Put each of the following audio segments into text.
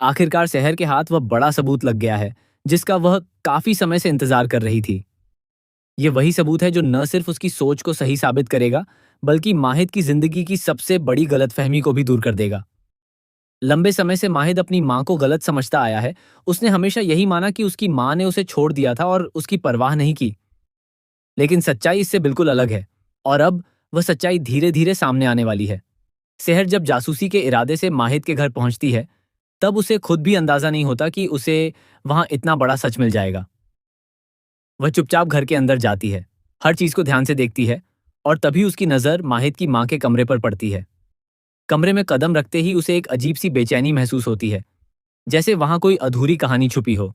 आखिरकार शहर के हाथ वह बड़ा सबूत लग गया है, जिसका वह काफी समय से इंतजार कर रही थी। ये वही सबूत है जो न सिर्फ उसकी सोच को सही साबित करेगा, बल्कि माहिद की जिंदगी की सबसे बड़ी गलतफहमी को भी दूर कर देगा। लंबे समय से माहिद अपनी माँ को गलत समझता आया है। उसने हमेशा यही माना कि उसकी माँ ने उसे छोड़ दिया था और उसकी परवाह नहीं की। लेकिन सच्चाई इससे बिल्कुल अलग है। और अब वह सच्चाई धीरे धीरे सामने आने वाली है। सेहर जब जासूसी के इरादे से माहिद के घर पहुंचती है, तब उसे खुद भी अंदाजा नहीं होता कि उसे वहां इतना बड़ा सच मिल जाएगा। वह चुपचाप घर के अंदर जाती है, हर चीज को ध्यान से देखती है, और तभी उसकी नजर माहिद की माँ के कमरे पर पड़ती है। कमरे में कदम रखते ही उसे एक अजीब सी बेचैनी महसूस होती है, जैसे वहां कोई अधूरी कहानी छुपी हो।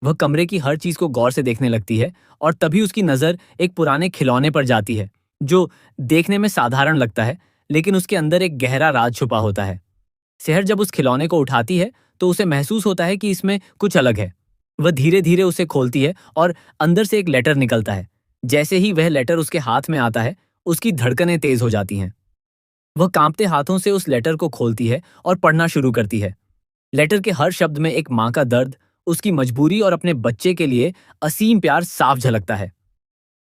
वह कमरे की हर चीज को गौर से देखने लगती है, और तभी उसकी नजर एक पुराने खिलौने पर जाती है, जो देखने में साधारण लगता है, लेकिन उसके अंदर एक गहरा राज छुपा होता है। सेहर जब उस खिलौने को उठाती है, तो उसे महसूस होता है कि इसमें कुछ अलग है। वह धीरे धीरे उसे खोलती है और अंदर से एक लेटर निकलता है। जैसे ही वह लेटर उसके हाथ में आता है, उसकी धड़कनें तेज हो जाती हैं। वह कांपते हाथों से उस लेटर को खोलती है और पढ़ना शुरू करती है। लेटर के हर शब्द में एक माँ का दर्द, उसकी मजबूरी और अपने बच्चे के लिए असीम प्यार साफ झलकता है।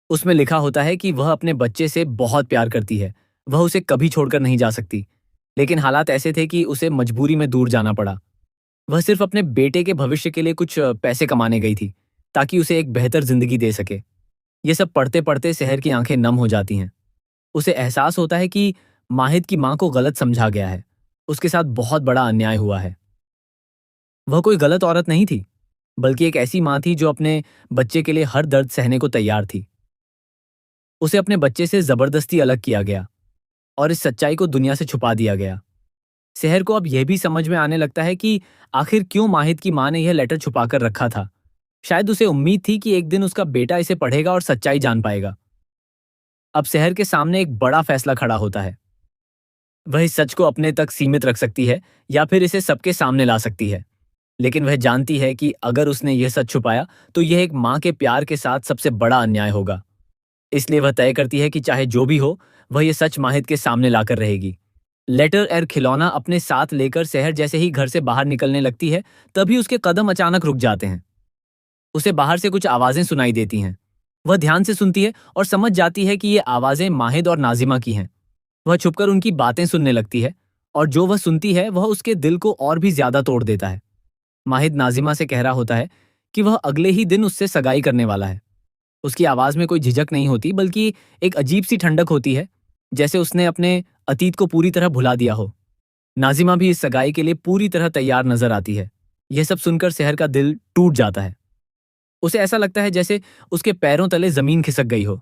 उसमें लिखा होता है कि वह अपने बच्चे से बहुत प्यार करती है, वह उसे कभी छोड़कर नहीं जा सकती। लेकिन हालात ऐसे थे कि उसे मजबूरी में दूर जाना पड़ा। वह सिर्फ अपने बेटे के भविष्य के लिए कुछ पैसे कमाने गई थी, ताकि उसे एक बेहतर जिंदगी दे सके। ये सब पढ़ते पढ़ते शहर की आंखें नम हो जाती हैं। उसे एहसास होता है कि माहिद की माँ को गलत समझा गया है। उसके साथ बहुत बड़ा अन्याय हुआ है। वह कोई गलत औरत नहीं थी, बल्कि एक ऐसी माँ थी जो अपने बच्चे के लिए हर दर्द सहने को तैयार थी। उसे अपने बच्चे से जबरदस्ती अलग किया गया, और इस सच्चाई को दुनिया से छुपा दिया गया। शहर को अब यह भी समझ में आने लगता है कि आखिर क्यों माहिद की माँ ने यह लेटर छुपाकर रखा था। शायद उसे उम्मीद थी कि एक दिन उसका बेटा इसे पढ़ेगा और सच्चाई जान पाएगा। अब शहर के सामने एक बड़ा फैसला खड़ा होता है। वह इस सच को अपने तक सीमित रख सकती है, या फिर इसे सबके सामने ला सकती है। लेकिन वह जानती है कि अगर उसने यह सच छुपाया, तो यह एक माँ के प्यार के साथ सबसे बड़ा अन्याय होगा। इसलिए वह तय करती है कि चाहे जो भी हो, वह यह सच माहिद के सामने लाकर रहेगी। लेटर और खिलौना अपने साथ लेकर शहर जैसे ही घर से बाहर निकलने लगती है, तभी उसके कदम अचानक रुक जाते हैं। उसे बाहर से कुछ आवाजें सुनाई देती हैं। वह ध्यान से सुनती है और समझ जाती है कि ये आवाजें माहिद और नाजिमा की हैं। वह छुपकर उनकी बातें सुनने लगती है, और जो वह सुनती है वह उसके दिल को और भी ज्यादा तोड़ देता है। माहिद नाजिमा से कह रहा होता है कि वह अगले ही दिन उससे सगाई करने वाला है। उसकी आवाज में कोई झिझक नहीं होती, बल्कि एक अजीब सी ठंडक होती है, जैसे उसने अपने अतीत को पूरी तरह भुला दिया हो। नाजिमा भी इस सगाई के लिए पूरी तरह तैयार नजर आती है। यह सब सुनकर शहर का दिल टूट जाता है। उसे ऐसा लगता है जैसे उसके पैरों तले जमीन खिसक गई हो।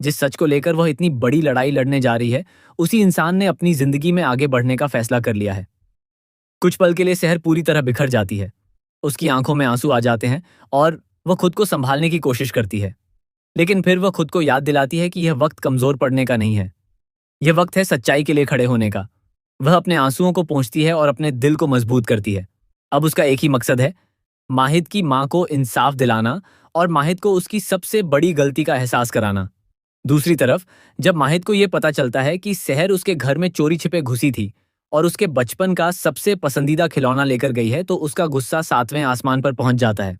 जिस सच को लेकर वह इतनी बड़ी लड़ाई लड़ने जा रही है, उसी इंसान ने अपनी जिंदगी में आगे बढ़ने का फैसला कर लिया है। कुछ पल के लिए शहर पूरी तरह बिखर जाती है। उसकी आंखों में आंसू आ जाते हैं, और वह खुद को संभालने की कोशिश करती है। लेकिन फिर वह खुद को याद दिलाती है कि यह वक्त कमजोर पड़ने का नहीं है। यह वक्त है सच्चाई के लिए खड़े होने का। वह अपने आंसुओं को पोंछती है और अपने दिल को मजबूत करती है। अब उसका एक ही मकसद है, माहिद की माँ को इंसाफ दिलाना, और माहिद को उसकी सबसे बड़ी गलती का एहसास कराना। दूसरी तरफ, जब माहिद को यह पता चलता है कि शहर उसके घर में चोरी छिपे घुसी थी और उसके बचपन का सबसे पसंदीदा खिलौना लेकर गई है, तो उसका गुस्सा सातवें आसमान पर पहुंच जाता है।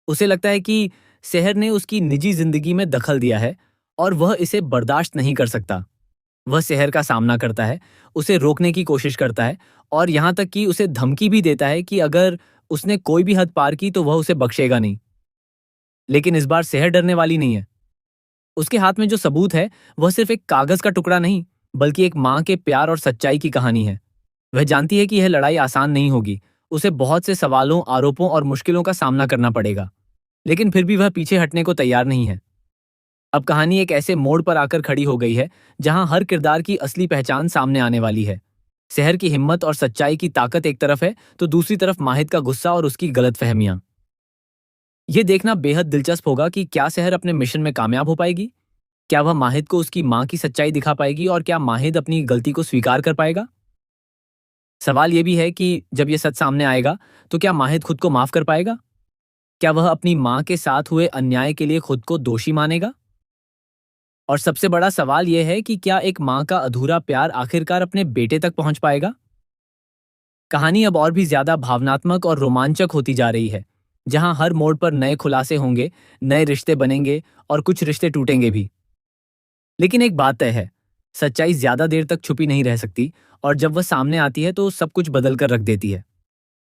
उसे लगता है कि शहर ने उसकी निजी जिंदगी में दखल दिया है, और वह इसे बर्दाश्त नहीं कर सकता। वह शहर का सामना करता है, उसे रोकने की कोशिश करता है, और यहाँ तक कि उसे धमकी भी देता है कि अगर उसने कोई भी हद पार की तो वह उसे बख्शेगा नहीं। लेकिन इस बार शहर डरने वाली नहीं है। उसके हाथ में जो सबूत है, वह सिर्फ एक कागज का टुकड़ा नहीं, बल्कि एक माँ के प्यार और सच्चाई की कहानी है। वह जानती है कि यह लड़ाई आसान नहीं होगी। उसे बहुत से सवालों, आरोपों और मुश्किलों का सामना करना पड़ेगा। लेकिन फिर भी वह पीछे हटने को तैयार नहीं है। अब कहानी एक ऐसे मोड़ पर आकर खड़ी हो गई है, जहां हर किरदार की असली पहचान सामने आने वाली है। शहर की हिम्मत और सच्चाई की ताकत एक तरफ है, तो दूसरी तरफ माहिद का गुस्सा और उसकी गलतफहमियां। ये देखना बेहद दिलचस्प होगा कि क्या शहर अपने मिशन में कामयाब हो पाएगी। क्या वह माहिद को उसकी माँ की सच्चाई दिखा पाएगी, और क्या माहिद अपनी गलती को स्वीकार कर पाएगा। सवाल यह भी है कि जब यह सच सामने आएगा, तो क्या माहिद खुद को माफ कर पाएगा। क्या वह अपनी माँ के साथ हुए अन्याय के लिए खुद को दोषी मानेगा। और सबसे बड़ा सवाल यह है कि क्या एक माँ का अधूरा प्यार आखिरकार अपने बेटे तक पहुंच पाएगा। कहानी अब और भी ज्यादा भावनात्मक और रोमांचक होती जा रही है, जहां हर मोड़ पर नए खुलासे होंगे, नए रिश्ते बनेंगे और कुछ रिश्ते टूटेंगे भी। लेकिन एक बात तय है, सच्चाई ज्यादा देर तक छुपी नहीं रह सकती और जब वह सामने आती है तो सब कुछ बदल कर रख देती है।